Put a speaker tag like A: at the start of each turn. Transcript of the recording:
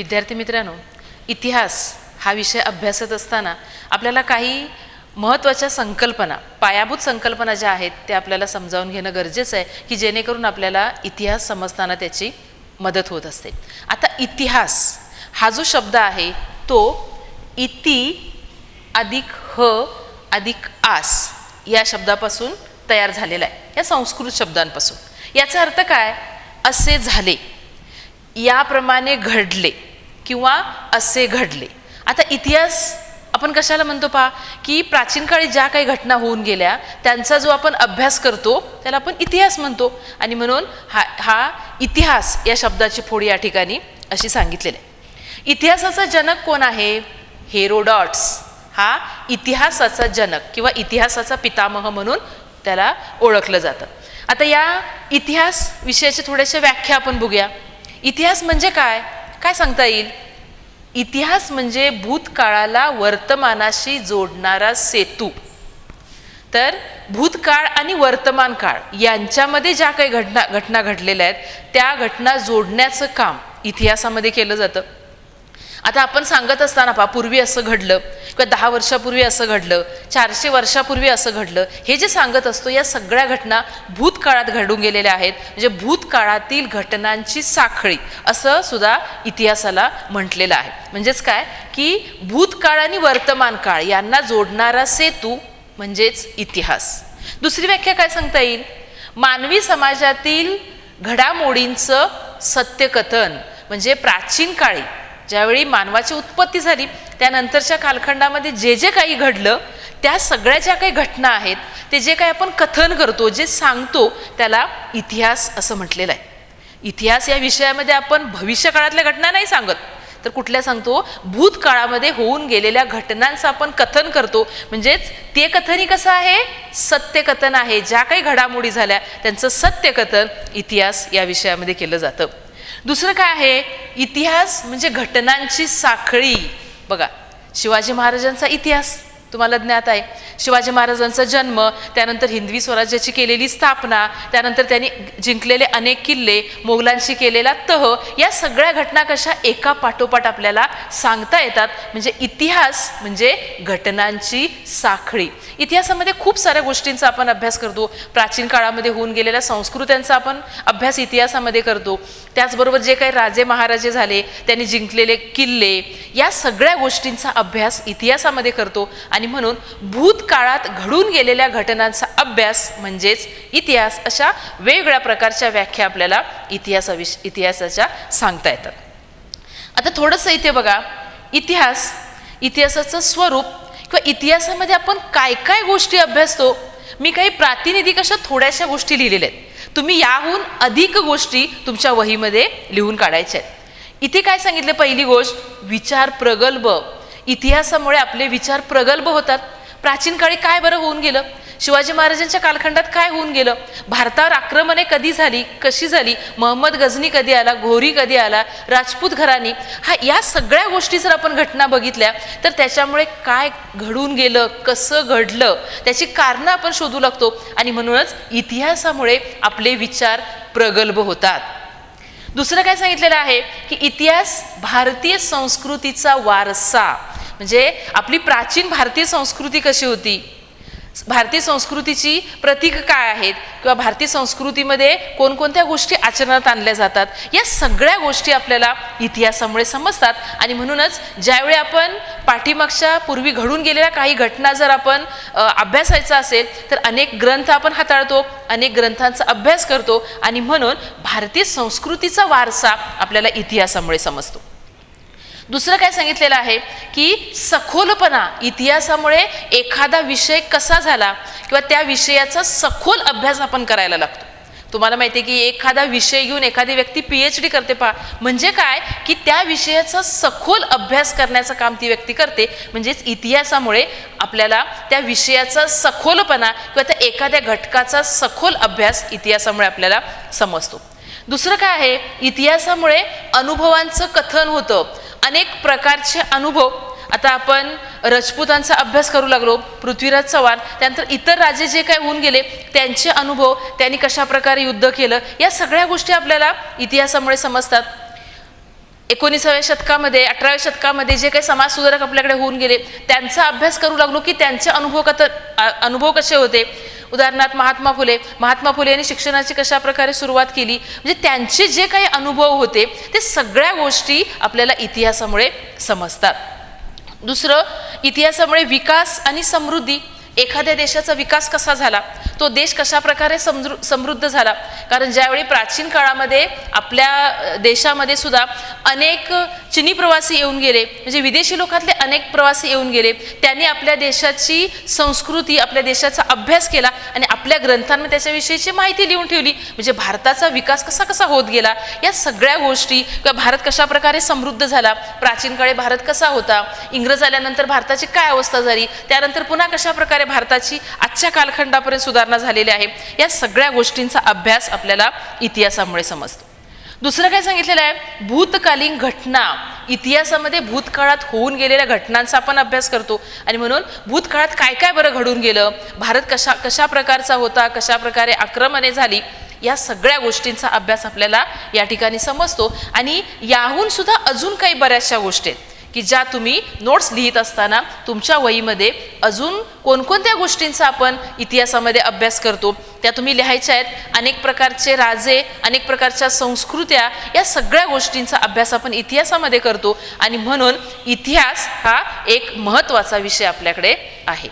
A: विद्यार्थी मित्रांनो, इतिहास हा विषय अभ्यासत असताना आपल्याला काही महत्त्वाच्या संकल्पना, पायाभूत संकल्पना ज्या आहेत त्या आपल्याला समजावून घेणं गरजेचं आहे की जेणेकरून आपल्याला इतिहास समजताना त्याची मदत होत असते. आता इतिहास हा जो शब्द आहे तो इति अधिक ह अधिक आस या शब्दापासून तयार झालेला आहे, या संस्कृत शब्दांपासून. याचा अर्थ काय? असे झाले, याप्रमाणे घडले किंवा असे घडले. आता इतिहास आपण कशाला म्हणतो पहा, की प्राचीन काळी ज्या काही घटना होऊन गेल्या त्यांचा जो आपण अभ्यास करतो त्याला आपण इतिहास म्हणतो. आणि म्हणून हा इतिहास या शब्दाची फोड या ठिकाणी अशी सांगितलेली आहे. इतिहासाचा जनक कोण आहे? हेरोडॉट्स हा इतिहासाचा जनक किंवा इतिहासाचा पितामह म्हणून त्याला ओळखलं जातं. आता या इतिहास विषयाची थोड्याशा व्याख्या आपण बघूया. इतिहास म्हणजे काय काय सांगता येईल? इतिहास म्हणजे भूतकाळाला वर्तमानाशी जोडणारा सेतू. तर भूतकाळ आणि वर्तमान काळ यांच्यामध्ये ज्या काही घटना घडलेल्या आहेत त्या घटना जोडण्याचं काम इतिहासामध्ये केलं जातं. आता आपण सांगत असताना पहा, पूर्वी असं घडलं किंवा 10 वर्षापूर्वी असं घडलं, 400 वर्षापूर्वी असं घडलं, हे जे सांगत असतो या सगळ्या घटना भूतकाळात घडून गेलेल्या आहेत. म्हणजे भूतकाळातील घटनांची साखळी असं सुद्धा इतिहासाला म्हटलेलं आहे. म्हणजेच काय की भूतकाळ आणि वर्तमान काळ यांना जोडणारा सेतू म्हणजेच इतिहास. दुसरी व्याख्या काय सांगता येईल? मानवी समाजातील घडामोडींचं सत्यकथन. म्हणजे प्राचीन काळी ज्यावेळी मानवाची उत्पत्ती झाली त्यानंतरच्या कालखंडामध्ये जे जे काही घडलं त्या सगळ्या ज्या काही घटना आहेत ते जे काही आपण कथन करतो, जे सांगतो त्याला इतिहास असं म्हटलेलं आहे. इतिहास या विषयामध्ये आपण भविष्यकाळातल्या घटना नाही सांगत, तर कुठल्या सांगतो? भूतकाळामध्ये होऊन गेलेल्या घटनांचं आपण कथन करतो. म्हणजेच ते कथनही कसं आहे? सत्यकथन आहे. ज्या काही घडामोडी झाल्या त्यांचं सत्यकथन इतिहास या विषयामध्ये केलं जातं. दुसरं काय आहे? इतिहास म्हणजे घटनांची साखळी. बघा, शिवाजी महाराजांचा इतिहास तुम्हाला ज्ञात आहे. शिवाजी महाराजांचा जन्म, त्यानंतर हिंदवी स्वराज्याची केलेली स्थापना, त्यानंतर त्यांनी जिंकलेले अनेक किल्ले, मोगलांशी केलेला तह, या सगळ्या घटना कशा एका पाठोपाठ आपल्याला सांगता येतात. म्हणजे इतिहास म्हणजे घटनांची साखळी. इतिहासामध्ये खूप साऱ्या गोष्टींचा आपण अभ्यास करतो. प्राचीन काळामध्ये होऊन गेलेल्या संस्कृत्यांचा आपण अभ्यास इतिहासामध्ये करतो. त्याचबरोबर जे काही राजे महाराजे झाले, त्यांनी जिंकलेले किल्ले, या सगळ्या गोष्टींचा अभ्यास इतिहासामध्ये करतो. आणि म्हणून भूतकाळात घडून गेलेल्या घटनांचा अभ्यास म्हणजेच इतिहास. अशा वेगवेगळ्या प्रकारच्या व्याख्या आपल्याला इतिहासाच्या सांगता येतात. आता थोडंसं इथे बघा, इतिहासाचं स्वरूप किंवा इतिहासामध्ये आपण काय काय गोष्टी अभ्यासतो. मी काही प्रातिनिधिक अशा थोड्याशा गोष्टी लिहिलेल्या आहेत. तुम्ही याहून अधिक गोष्टी तुमच्या वहीमध्ये लिहून काढायच्या आहेत. इथे काय सांगितलं? पहिली गोष्ट, विचार प्रगल्भ. इतिहासामुळे आपले विचार प्रगल्भ होतात. प्राचीन काळी काय बरं होऊन गेलं? शिवाजी महाराजांच्या कालखंडात काय होऊन गेलं? भारतावर आक्रमणे कधी झाली, कशी झाली? मोहम्मद गझनी कधी आला, घोरी कधी आला, राजपूत घराणी, या सगळ्या गोष्टी जर आपण घटना बघितल्या तर त्याच्यामुळे काय घडून गेलं, कसं घडलं, त्याची कारणं आपण शोधू लागतो. आणि म्हणूनच इतिहासामुळे आपले विचार प्रगल्भ होतात. दुसरं काय सांगितलेलं आहे की इतिहास भारतीय संस्कृतीचा वारसा. म्हणजे आपली प्राचीन भारतीय संस्कृती कशी होती, भारतीय संस्कृतीची प्रतीक काय आहेत, किंवा भारतीय संस्कृतीमध्ये कोणकोणत्या गोष्टी आचरणात आणल्या जातात, या सगळ्या गोष्टी आपल्याला इतिहासामुळे समजतात. आणि म्हणूनच ज्यावेळी आपण पाठीमागच्या पूर्वी घडून गेलेल्या काही घटना जर आपण अभ्यासायचा असेल तर अनेक ग्रंथ आपण हाताळतो, अनेक ग्रंथांचा अभ्यास करतो. आणि म्हणून भारतीय संस्कृतीचा वारसा आपल्याला इतिहासामुळे समजतो. दुसरं काय सांगितलेलं आहे की सखोलपणा. इतिहासामुळे एखादा विषय कसा झाला किंवा त्या विषयाचा सखोल अभ्यास आपण करायला लागतो. तुम्हाला माहिती आहे की एखादा विषय घेऊन एखादी व्यक्ती PhD करते पहा. म्हणजे काय की त्या विषयाचा सखोल अभ्यास करण्याचं काम ती व्यक्ती करते. म्हणजेच इतिहासामुळे आपल्याला त्या विषयाचा सखोलपणा किंवा त्या एखाद्या घटकाचा सखोल अभ्यास इतिहासामुळे आपल्याला समजतो. दुसरं काय आहे? इतिहासामुळे अनुभवांचं कथन होतं. अनेक प्रकारचे अनुभव. आता आपण राजपूतांचा अभ्यास करू लागलो, पृथ्वीराज चव्हाण, त्यानंतर इतर राजे जे काही होऊन गेले त्यांचे अनुभव, त्यांनी कशा प्रकारे युद्ध केलं, या सगळ्या गोष्टी आपल्याला इतिहासामुळे समजतात. 19व्या शतकामध्ये 18व्या शतकामध्ये जे काही समाजसुधारक आपल्याकडे होऊन गेले त्यांचा अभ्यास करू लागलो की त्यांचे अनुभव कसे होते. उदाहरणार्थ महात्मा फुले यांनी शिक्षणाची कशा प्रकारे सुरुवात केली, म्हणजे त्यांचे जे काही अनुभव होते ते सगळ्या गोष्टी आपल्याला इतिहासामुळे समजतात. दुसरं, इतिहासामुळे विकास आणि समृद्धी. एखाद्या देशाचा विकास कसा झाला, तो देश कशा प्रकारे समृद्ध झाला. कारण ज्यावेळी प्राचीन काळामध्ये आपल्या देशामध्ये सुद्धा अनेक चिनी प्रवासी येऊन गेले, म्हणजे विदेशी लोकातले अनेक प्रवासी येऊन गेले, त्यांनी आपल्या देशाची संस्कृती, आपल्या देशाचा अभ्यास केला आणि आपल्या ग्रंथांमध्ये त्याच्याविषयीची माहिती लिहून ठेवली. म्हणजे भारताचा विकास कसा कसा होत गेला, या सगळ्या गोष्टी, किंवा भारत कशा प्रकारे समृद्ध झाला, प्राचीन काळी भारत कसा होता, इंग्रज आल्यानंतर भारताची काय अवस्था झाली, त्यानंतर पुन्हा कशा प्रकारे भारताची आजच्या कालखंडापर्यंत सुधारणा झालेली आहे, या सगळ्या गोष्टींचा अभ्यास आपल्याला इतिहासामुळे समजतो. दुसरं काय सांगितलेलं आहे, भूतकालीन घटना. इतिहासामध्ये भूतकाळात होऊन गेलेल्या घटनांचा आपण अभ्यास करतो आणि म्हणून भूतकाळात काय काय बरं घडून गेलं, भारत कशा प्रकारचा होता, कशा प्रकारे आक्रमणे झाली, या सगळ्या गोष्टींचा अभ्यास आपल्याला या ठिकाणी समजतो. आणि याहून सुद्धा अजून काही बऱ्याचशा गोष्टी आहेत की ज्या तुम्ही नोट्स लिहित असताना तुमच्या वहीमध्ये अजून कोणकोणत्या गोष्टींचा आपण इतिहासामध्ये अभ्यास करतो त्या तुम्ही लिहायच्या आहेत. अनेक प्रकारचे राजे, अनेक प्रकारच्या संस्कृत्या, या सगळ्या गोष्टींचा अभ्यास आपण इतिहासामध्ये करतो आणि म्हणून इतिहास हा एक महत्त्वाचा विषय आपल्याकडे आहे.